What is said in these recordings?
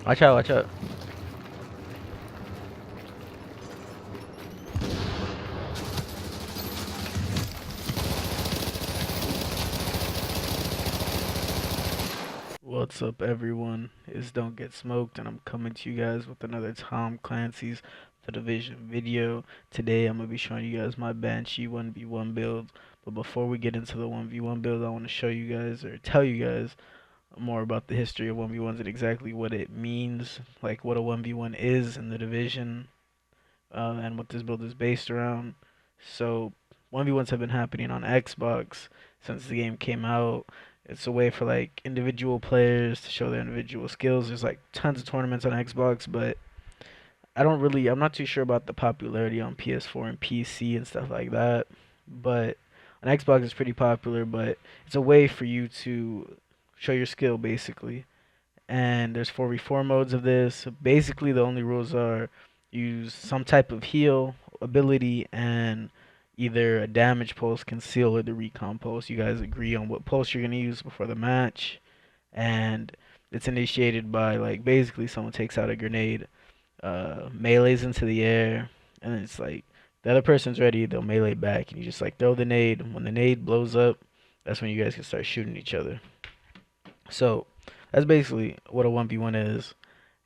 Watch out, watch out. What's up, everyone? It's Don't Get Smoked, and I'm coming to you guys with another Tom Clancy's The Division video. Today, I'm going to be showing you guys my Banshee 1v1 build. But before we get into the 1v1 build, I want to show you guys, or tell you guys, more about the history of 1v1s and exactly what it means, like what a 1v1 is in the Division, and what this build is based around. So 1v1s have been happening on Xbox since the game came out. It's a way for like individual players to show their individual skills. There's like tons of tournaments on Xbox, but I'm not too sure about the popularity on PS4 and PC and stuff like that. But on Xbox it's pretty popular, but it's a way for you to show your skill basically. And there's 4v4 modes of this. Basically, the only rules are use some type of heal ability and either a damage pulse, conceal, or the recon pulse. You guys agree on what pulse you're gonna use before the match, and it's initiated by like basically someone takes out a grenade, melees into the air, and then it's like the other person's ready, they'll melee back, and you just like throw the nade. When the nade blows up, that's when you guys can start shooting each other. So that's basically what a 1v1 is.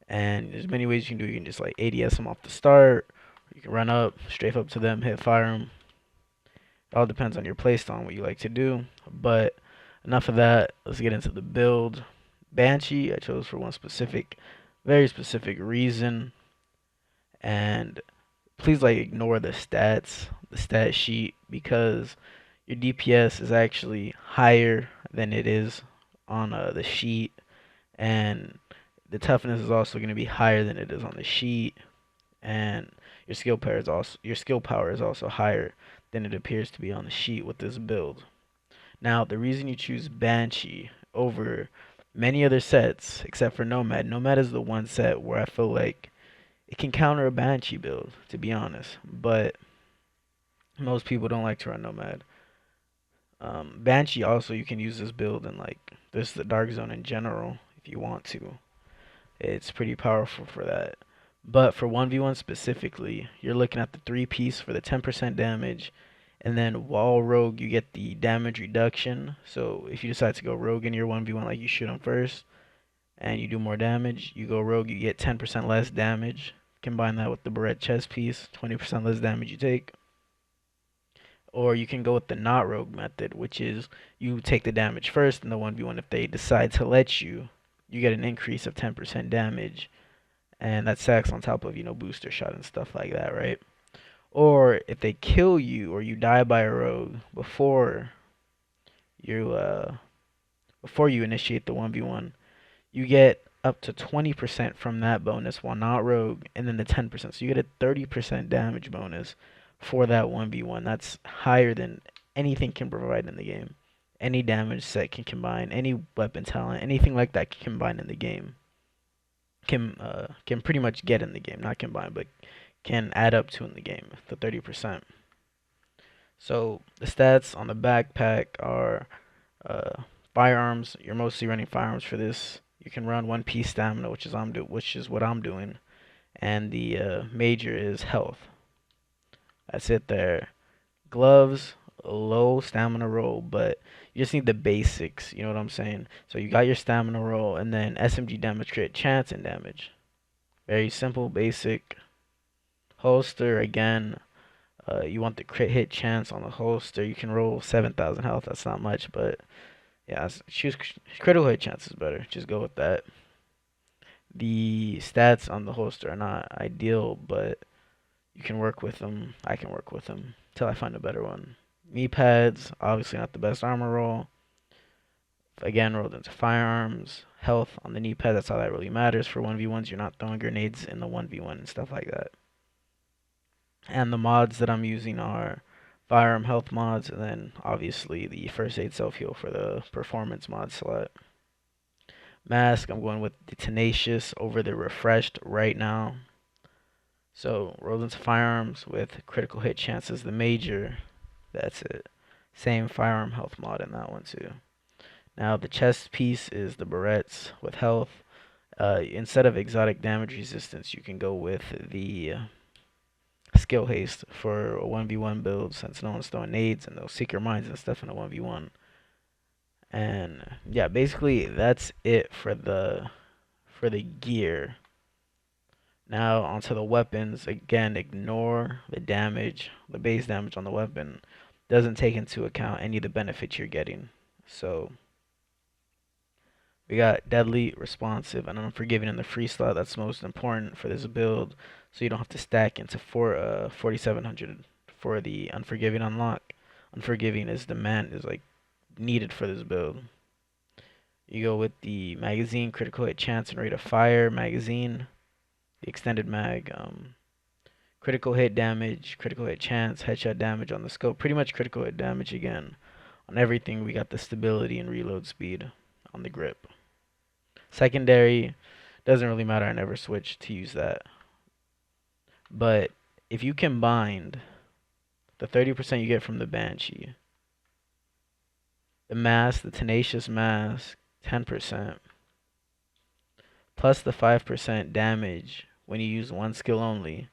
And there's many ways you can do it. You can just like ADS them off the start. You can run up, strafe up to them, hit fire them. It all depends on your playstyle and what you like to do. But enough of that. Let's get into the build. Banshee, I chose for one specific, very specific reason. And please like ignore the stats, the stat sheet, because your DPS is actually higher than it is on the sheet, and the toughness is also going to be higher than it is on the sheet, and your skill power is also higher than it appears to be on the sheet with this build. Now, the reason you choose Banshee over many other sets, except for Nomad, Nomad is the one set where I feel like it can counter a Banshee build, to be honest, but most people don't like to run Nomad. Banshee also, you can use this build in like this the Dark Zone in general if you want to. It's pretty powerful for that. But for 1v1 specifically, you're looking at the 3-piece for the 10% damage, and then while rogue, you get the damage reduction. So if you decide to go rogue in your 1v1, like you shoot them first, and you do more damage, you go rogue, you get 10% less damage. Combine that with the Barrette chest piece, 20% less damage you take. Or you can go with the not rogue method, which is you take the damage first in the 1v1. If they decide to let you, you get an increase of 10% damage, and that stacks on top of, booster shot and stuff like that, right? Or if they kill you or you die by a rogue you uh before you initiate the 1v1, you get up to 20% from that bonus while not rogue, and then the 10%. So you get a 30% damage bonus for that 1v1. That's higher than anything can provide in the game. Any damage set can combine, any weapon talent, anything like that can combine in the game. Can pretty much get in the game, not combine, but can add up to in the game, the 30%. So the stats on the backpack are firearms. You're mostly running firearms for this. You can run 1-piece stamina, which is what I'm doing, and the major is health. That's it there. Gloves, low stamina roll, but you just need the basics. You know what I'm saying? So you got your stamina roll, and then SMG damage crit chance and damage. Very simple, basic. Holster again. You want the crit hit chance on the holster. You can roll 7,000 health. That's not much, but yeah, choose critical hit chance is better. Just go with that. The stats on the holster are not ideal, but you can work with them. I can work with them until I find a better one. Knee pads, obviously not the best armor roll. Again, rolled into firearms. Health on the knee pad, that's all that really matters for 1v1s. You're not throwing grenades in the 1v1 and stuff like that. And the mods that I'm using are firearm health mods, and then obviously the first aid self heal for the performance mod slot. Mask, I'm going with the Tenacious over the Refreshed right now. So rolled into firearms with critical hit chances, the major. That's it. Same firearm health mod in that one too. Now the chest piece is the Barrettes with health. Instead of exotic damage resistance, you can go with the skill haste for a 1v1 build, since no one's throwing nades and those secret mines and stuff in a 1v1. And yeah, basically that's it for the gear. Now onto the weapons. Again, ignore the damage, the base damage on the weapon. Doesn't take into account any of the benefits you're getting. So we got deadly, responsive, and unforgiving in the free slot. That's most important for this build, so you don't have to stack into 4700 for the unforgiving unlock. Unforgiving is like needed for this build. You go with the magazine, critical hit chance and rate of fire magazine, the extended mag, critical hit damage, critical hit chance, headshot damage on the scope. Pretty much critical hit damage again. On everything, we got the stability and reload speed on the grip. Secondary, doesn't really matter. I never switched to use that. But if you combined the 30% you get from the Banshee, the mask, the tenacious mask, 10%, plus the 5% damage when you use one skill only,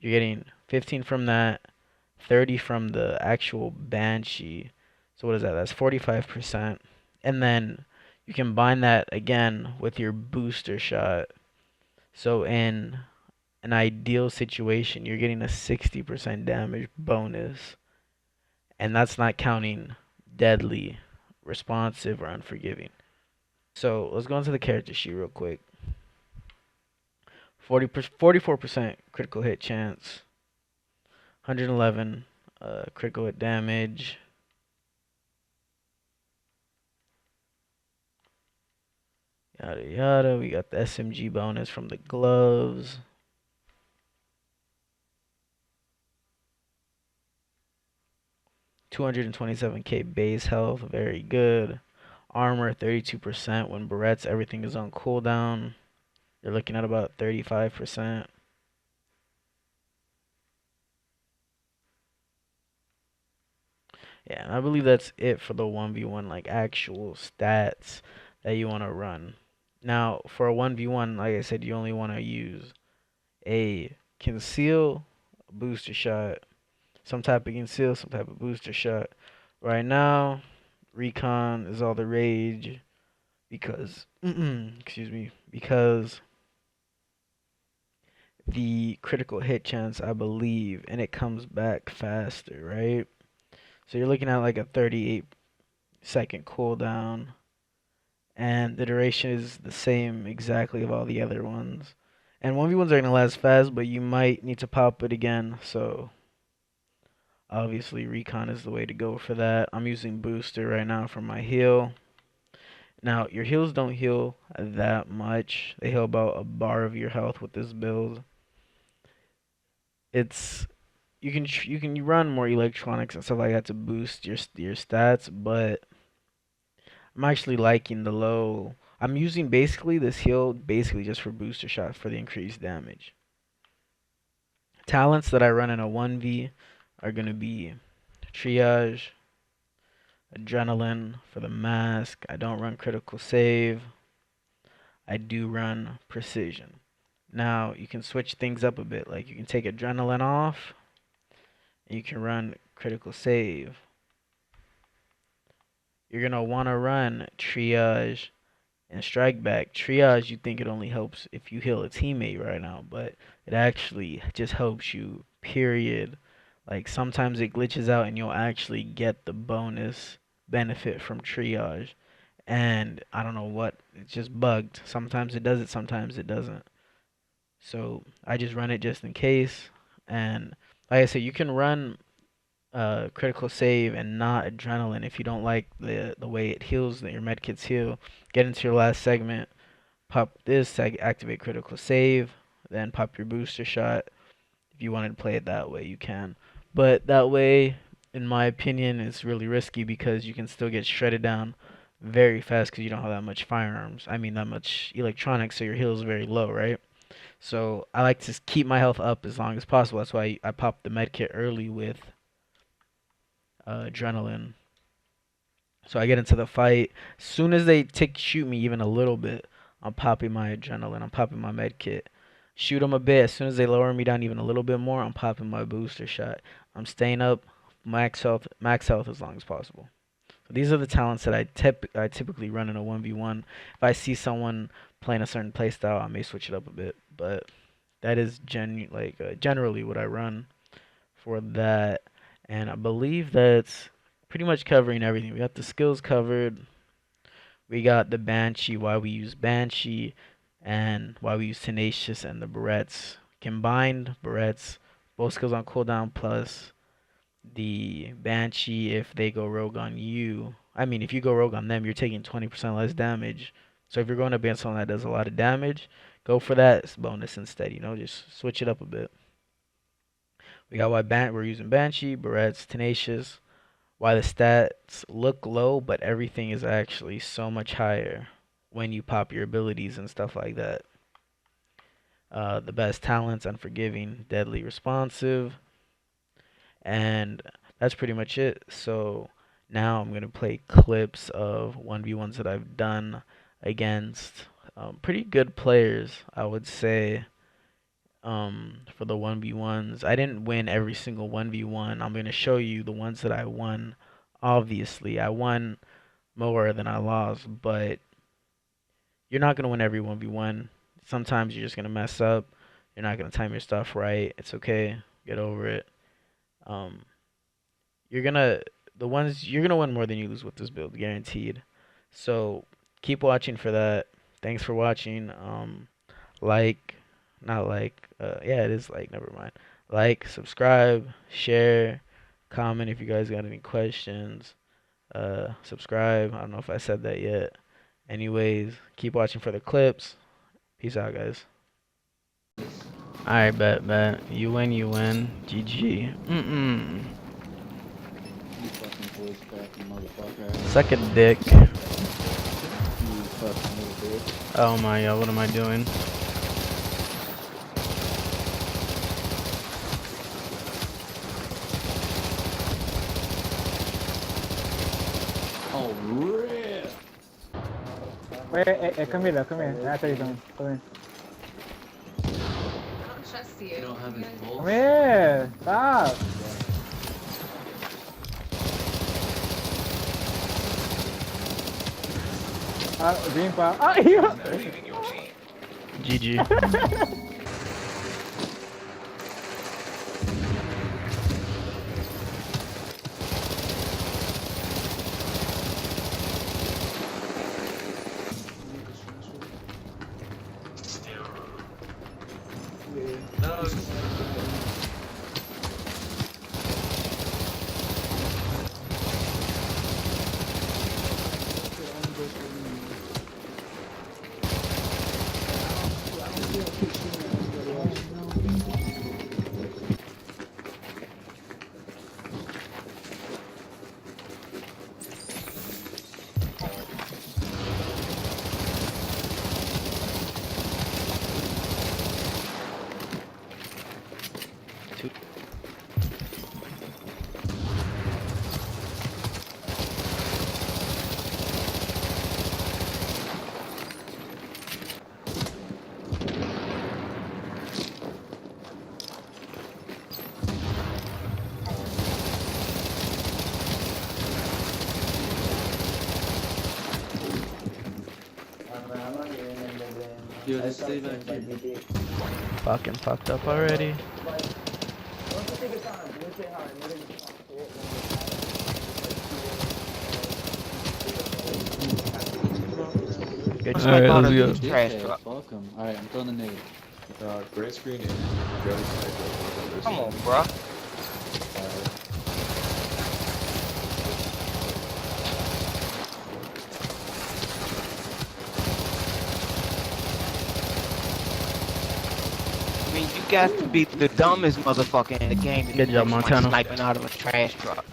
you're getting 15 from that, 30 from the actual Banshee. So what is that? That's 45%. And then you combine that again with your booster shot. So in an ideal situation, you're getting a 60% damage bonus. And that's not counting deadly, responsive, or unforgiving. So let's go into the character sheet real quick. 44% critical hit chance, 111 critical hit damage, yada yada. We got the SMG bonus from the gloves. $227k base health, very good. Armor 32% when barrettes, everything is on cooldown. You're looking at about 35%. Yeah, and I believe that's it for the 1v1 like actual stats that you want to run. Now, for a 1v1, like I said, you only want to use a conceal, a booster shot, some type of conceal, some type of booster shot. Right now, recon is all the rage because excuse me, because the critical hit chance, I believe, and it comes back faster, right? So you're looking at like a 38-second cooldown, and the duration is the same exactly of all the other ones. And 1v1s are gonna last fast, but you might need to pop it again, so obviously recon is the way to go for that. I'm using booster right now for my heal. Now, your heals don't heal that much. They heal about a bar of your health with this build. It's you can run more electronics and stuff like that to boost your stats, but I'm actually liking the low. I'm using basically this heal basically just for booster shot for the increased damage. Talents that I run in a 1v are gonna be triage, adrenaline for the mask. I don't run critical save. I do run precision. Now you can switch things up a bit. Like you can take adrenaline off, and you can run critical save. You're gonna want to run triage and strike back. Triage, you think it only helps if you heal a teammate right now, but it actually just helps you, period. Like sometimes it glitches out and you'll actually get the bonus benefit from triage. And I don't know what, it's just bugged. Sometimes it does it, sometimes it doesn't. So I just run it just in case. And like I said, you can run critical save and not adrenaline if you don't like the way it heals, that your medkits heal. Get into your last segment, pop this, activate critical save, then pop your booster shot. If you wanted to play it that way, you can. But that way, in my opinion, it's really risky because you can still get shredded down very fast because you don't have that much firearms. I mean, that much electronics, so your heal is very low, right? So I like to keep my health up as long as possible. That's why I pop the medkit early with adrenaline. So I get into the fight. Soon as they shoot me even a little bit, I'm popping my adrenaline. I'm popping my med kit. Shoot them a bit. As soon as they lower me down even a little bit more, I'm popping my booster shot. I'm staying up max health as long as possible. So these are the talents that I typically run in a 1v1. If I see someone playing a certain playstyle, I may switch it up a bit. But that is generally what I run for that. And I believe that's pretty much covering everything. We got the skills covered. We got the Banshee, why we use Banshee, and why we use Tenacious and the Barrettes. Combined Barrettes, both skills on cooldown, plus the Banshee if they go rogue on you. I mean, if you go rogue on them, you're taking 20% less damage. So if you're going up against someone that does a lot of damage, go for that bonus instead. Just switch it up a bit. We got why we're using Banshee, Barrettes, Tenacious. Why the stats look low, but everything is actually so much higher when you pop your abilities and stuff like that. The best talents: Unforgiving, Deadly, Responsive, and that's pretty much it. So now I'm gonna play clips of 1v1s that I've done against pretty good players, I would say. For the 1v1s, I didn't win every single 1v1. I'm gonna show you the ones that I won. Obviously, I won more than I lost, but you're not gonna win every 1v1. Sometimes you're just gonna mess up. You're not gonna time your stuff right. It's okay. Get over it. Um, you're gonna you're gonna win more than you lose with this build, guaranteed. So keep watching for that. Thanks for watching. Like, not like, yeah, it is like. Never mind. Like, subscribe, share, comment if you guys got any questions. Subscribe. I don't know if I said that yet. Anyways, keep watching for the clips. Peace out, guys. Alright, bet. You win, you win. GG. You fucking voice cracking motherfucker. Suck a dick. You fucking little bitch. Oh my god, what am I doing? Oh, rip! Wait, hey, come here. I'll tell you something. Come here. I don't trust you. You don't have his pulse? Come here. Stop. Green pal. You. GG. Yo, just stay back here. Fucking fucked up already. Good Alright, let's go. Trash Okay, truck. fuck him. Alright, I'm throwing the nade. Green screen and fairly sniper. Come on, bro. I mean, you got to be the dumbest motherfucker in the game to Good be job, Montana. sniping out of a trash truck.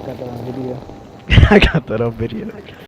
got that on video. I got that on video.